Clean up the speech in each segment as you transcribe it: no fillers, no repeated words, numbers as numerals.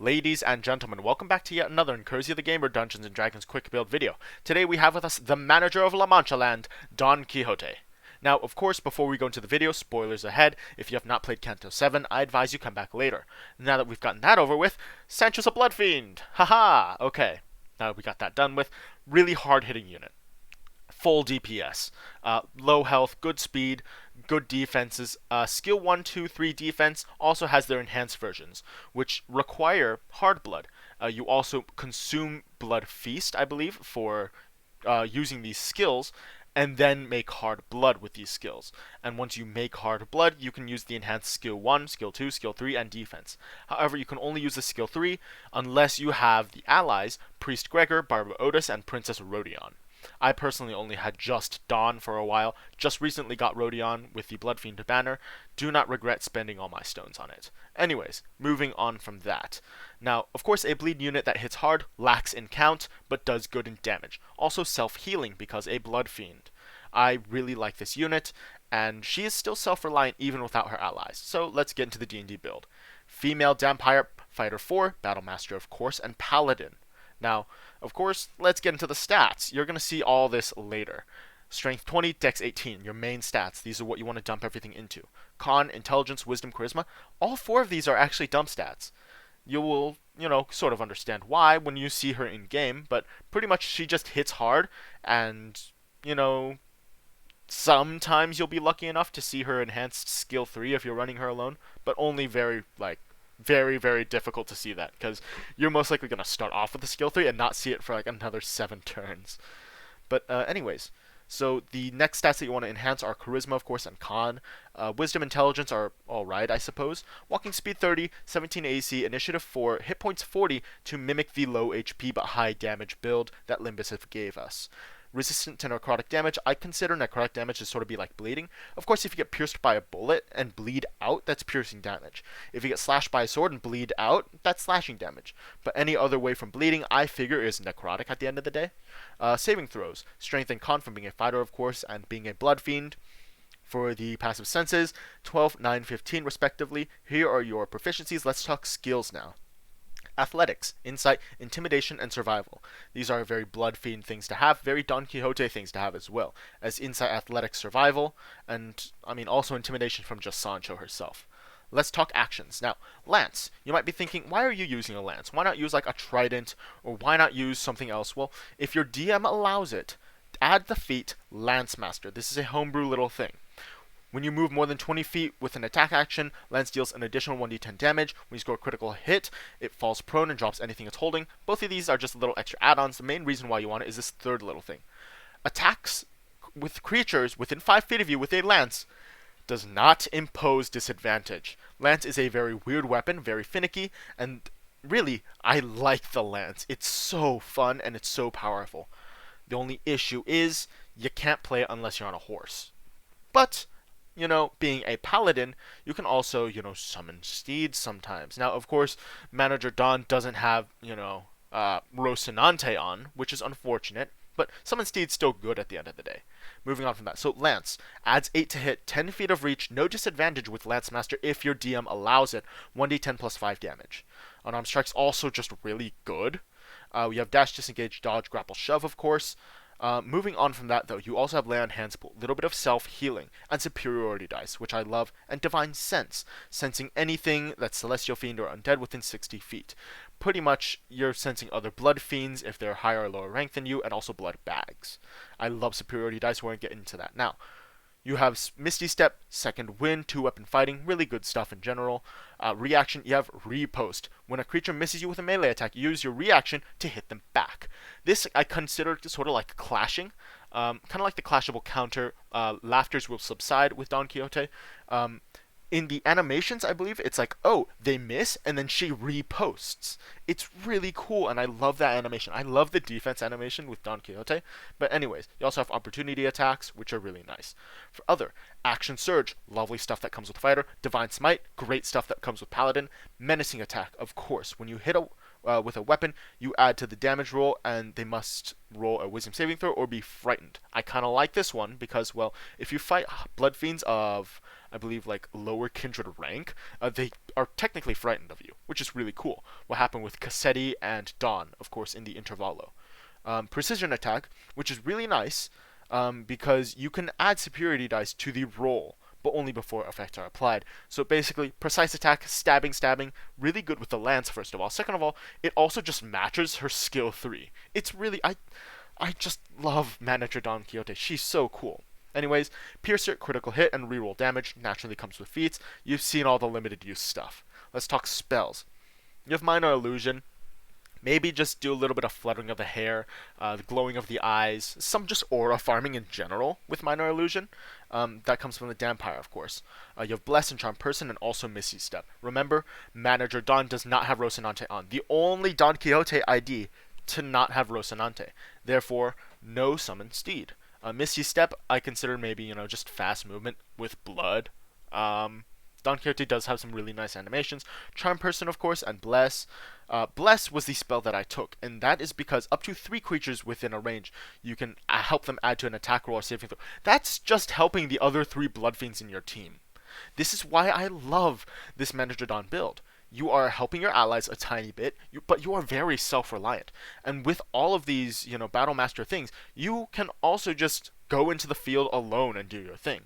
Ladies and gentlemen, welcome back to yet another Incursio the Gamer Dungeons & Dragons quick build video. Today we have with us the manager of Manchaland, Don Quixote. Now, of course, before we go into the video, spoilers ahead. If you have not played Canto 7, I advise you come back later. Now that we've gotten that over with, Sancho's a blood fiend! Haha! Okay, now that we got that done with, really hard-hitting unit. Full DPS, low health, good speed, good defenses. Skill 1, 2, 3 defense also has their enhanced versions, which require hard blood. You also consume blood feast, I believe, for using these skills, and then make hard blood with these skills. And once you make hard blood, you can use the enhanced skill 1, skill 2, skill 3, and defense. However, you can only use the skill 3 unless you have the allies Priest Gregor, Barber Otis, and Princess Rodion. I personally only had just Don for a while, just recently got Rodion with the Bloodfiend banner, do not regret spending all my stones on it. Anyways, moving on from that. Now, of course, a bleed unit that hits hard lacks in count, but does good in damage. Also self-healing because a Bloodfiend. I really like this unit, and she is still self-reliant even without her allies. So let's get into the D&D build. Female Vampire, Fighter 4, Battlemaster of course, and Paladin. Now, of course, let's get into the stats. You're going to see all this later. Strength 20, Dex 18, your main stats. These are what you want to dump everything into. Con, Intelligence, Wisdom, Charisma. All four of these are actually dump stats. You will, sort of understand why when you see her in game, but pretty much she just hits hard, and, sometimes you'll be lucky enough to see her enhanced skill 3 if you're running her alone, but only very, very difficult to see that, because you're most likely going to start off with the skill 3 and not see it for another 7 turns. But anyways, so the next stats that you want to enhance are Charisma, of course, and Con. Wisdom, Intelligence are alright, I suppose. Walking Speed 30, 17 AC, Initiative 4, Hit Points 40 to mimic the low HP but high damage build that Limbus gave us. Resistant to necrotic damage. I consider necrotic damage to sort of be like bleeding. Of course, if you get pierced by a bullet and bleed out, that's piercing damage. If you get slashed by a sword and bleed out, that's slashing damage. But any other way from bleeding, I figure, is necrotic at the end of the day. Saving throws. Strength and con from being a fighter, of course, and being a blood fiend. For the passive senses, 12, 9, 15 respectively. Here are your proficiencies. Let's talk skills now. Athletics, Insight, Intimidation, and Survival. These are very blood fiend things to have, very Don Quixote things to have as well, as Insight, Athletics, Survival, and, also Intimidation from just Sancho herself. Let's talk actions. Now, Lance. You might be thinking, why are you using a Lance? Why not use a Trident, or why not use something else? Well, if your DM allows it, add the feat Lance Master. This is a homebrew little thing. When you move more than 20 feet with an attack action, Lance deals an additional 1d10 damage. When you score a critical hit, it falls prone and drops anything it's holding. Both of these are just little extra add-ons. The main reason why you want it is this third little thing. Attacks with creatures within 5 feet of you with a lance does not impose disadvantage. Lance is a very weird weapon, very finicky, and really, I like the lance. It's so fun and it's so powerful. The only issue is you can't play it unless you're on a horse. But being a paladin, you can also, summon steeds sometimes. Now, of course, Manager Don doesn't have, Rocinante on, which is unfortunate, but summon steed's still good at the end of the day. Moving on from that. So, Lance adds 8 to hit, 10 feet of reach, no disadvantage with Lance Master if your DM allows it, 1d10 plus 5 damage. Unarmed strike's also just really good. We have dash, disengage, dodge, grapple, shove, of course. Moving on from that, though, you also have Lay on Hands, a little bit of self-healing, and Superiority Dice, which I love, and Divine Sense, sensing anything that's Celestial Fiend or Undead within 60 feet. Pretty much, you're sensing other Blood Fiends if they're higher or lower rank than you, and also Blood Bags. I love Superiority Dice, we're going to get into that now. You have Misty Step, Second Wind, 2-weapon fighting, really good stuff in general. Reaction, you have Repost. When a creature misses you with a melee attack, use your reaction to hit them back. This I consider sort of like clashing, kind of like the clashable counter. Laughters will subside with Don Quixote. In the animations, I believe, it's like, oh, they miss, and then she reposts. It's really cool, and I love that animation. I love the defense animation with Don Quixote. But anyways, you also have opportunity attacks, which are really nice. For other, Action Surge, lovely stuff that comes with Fighter. Divine Smite, great stuff that comes with Paladin. Menacing Attack, of course. When you hit with a weapon, you add to the damage roll, and they must roll a Wisdom saving throw or be frightened. I kind of like this one because, well, if you fight Blood Fiends of I believe, like lower kindred rank, they are technically frightened of you, which is really cool. What happened with Cassetti and Don, of course, in the Intervallo. Precision attack, which is really nice because you can add superiority dice to the roll, but only before effects are applied. So basically, precise attack, stabbing, really good with the lance, first of all. Second of all, it also just matches her skill 3. It's really, I just love Manager Don Quixote. She's so cool. Anyways, Piercer, critical hit, and reroll damage naturally comes with feats. You've seen all the limited use stuff. Let's talk spells. You have Minor Illusion. Maybe just do a little bit of fluttering of the hair, the glowing of the eyes, some just aura farming in general with Minor Illusion. That comes from the Dampire, of course. You have Bless and Charm Person and also Misty Step. Remember, Manager Don does not have Rocinante on. The only Don Quixote ID to not have Rocinante. Therefore, no Summon Steed. Misty Step, I consider maybe, just fast movement with blood. Don Quixote does have some really nice animations. Charm Person, of course, and Bless. Bless was the spell that I took, and that is because up to 3 creatures within a range, you can help them add to an attack roll or saving throw. That's just helping the other 3 Blood Fiends in your team. This is why I love this Manager Don build. You are helping your allies a tiny bit, but you are very self-reliant. And with all of these, Battle Master things, you can also just go into the field alone and do your thing.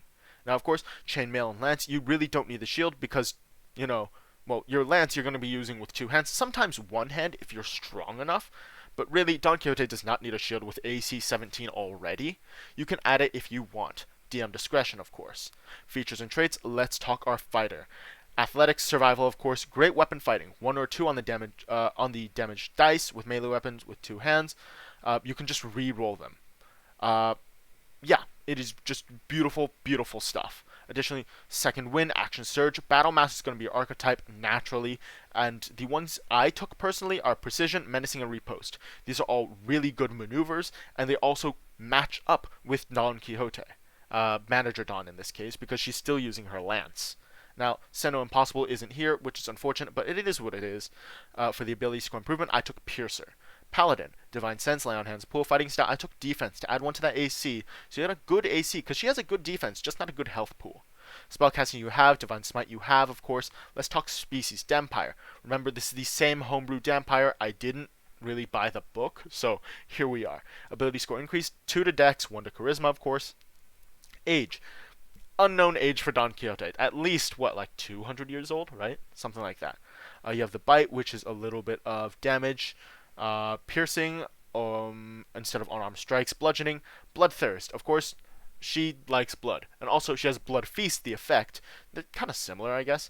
Now, of course, Chainmail and Lance, you really don't need the shield because, your Lance you're going to be using with 2 hands, sometimes 1 hand if you're strong enough. But really, Don Quixote does not need a shield with AC 17 already. You can add it if you want. DM discretion, of course. Features and traits, let's talk our fighter. Athletics, survival, of course, great weapon fighting. 1 or 2 on the damage dice with melee weapons with 2 hands. You can just re-roll them. Yeah, it is just beautiful, beautiful stuff. Additionally, Second Wind, Action Surge, Battle Master is going to be your archetype naturally, and the ones I took personally are Precision, Menacing, and Riposte. These are all really good maneuvers, and they also match up with Don Quixote. Manager Don in this case, because she's still using her lance. Now, Senno Impossible isn't here, which is unfortunate, but it is what it is. For the ability score improvement, I took Piercer. Paladin, Divine Sense, Lay on Hands, Pool, Fighting Style. I took Defense to add 1 to that AC, so you had a good AC, because she has a good defense, just not a good health pool. Spellcasting you have, Divine Smite you have, of course. Let's talk species. Dampire. Remember, this is the same homebrew Dampire. I didn't really buy the book, so here we are. Ability score increase, 2 to Dex, 1 to Charisma, of course. Age. Unknown age for Don Quixote. At least, 200 years old, right? Something like that. You have the Bite, which is a little bit of damage. Piercing, instead of unarmed strikes. Bludgeoning. Bloodthirst. Of course, she likes blood. And also, she has Blood Feast, the effect. They're kind of similar, I guess.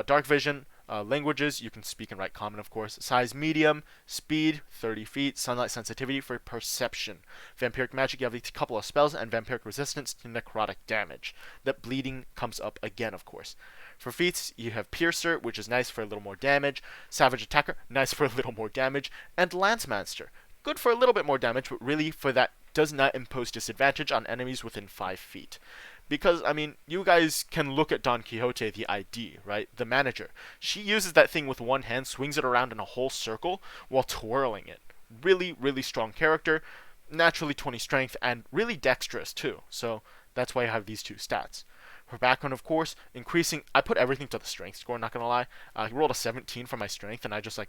Dark Vision. Languages, you can speak and write common, of course. Size medium, speed 30 feet, sunlight sensitivity for perception. Vampiric magic, you have a couple of spells, and vampiric resistance to necrotic damage. That bleeding comes up again, of course. For feats, you have Piercer, which is nice for a little more damage. Savage Attacker, nice for a little more damage. And Lance Master, good for a little bit more damage, but really for that does not impose disadvantage on enemies within 5 feet. Because, you guys can look at Don Quixote, the ID, right? The manager. She uses that thing with 1 hand, swings it around in a whole circle while twirling it. Really, really strong character. Naturally 20 strength, and really dexterous, too. So, that's why I have these 2 stats. Her background, of course, increasing. I put everything to the strength score, not gonna lie. I rolled a 17 for my strength, and I just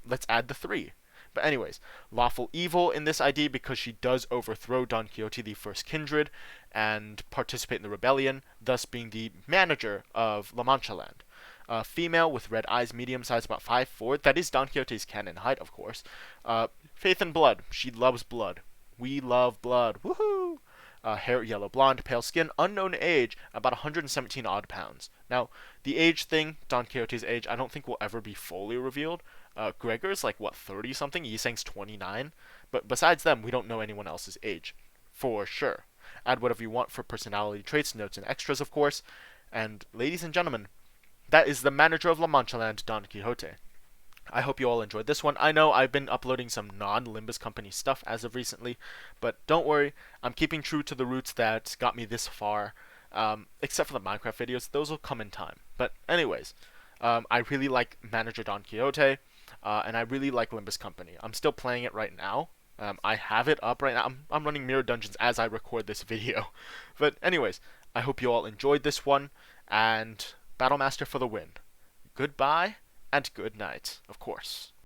let's add the 3. But anyways, Lawful Evil in this ID because she does overthrow Don Quixote, the first kindred, and participate in the rebellion, thus being the manager of La Manchaland. Female with red eyes, medium size, about 5'4". That is Don Quixote's canon height, of course. Faith in blood. She loves blood. We love blood. Woohoo! Hair yellow blonde, pale skin, unknown age, about 117 odd pounds. Now, the age thing, Don Quixote's age, I don't think will ever be fully revealed. Gregor's 30 something, Yi Sang's 29, but besides them, we don't know anyone else's age, for sure. Add whatever you want for personality traits, notes, and extras, of course. And ladies and gentlemen, that is the manager of La Manchaland, Don Quixote. I hope you all enjoyed this one. I know I've been uploading some non-Limbus Company stuff as of recently, but don't worry, I'm keeping true to the roots that got me this far. Except for the Minecraft videos, those will come in time. But anyways, I really like Manager Don Quixote, and I really like Limbus Company. I'm still playing it right now. I have it up right now. I'm running Mirror Dungeons as I record this video. But anyways, I hope you all enjoyed this one, and Battlemaster for the win. Goodbye and good night, of course.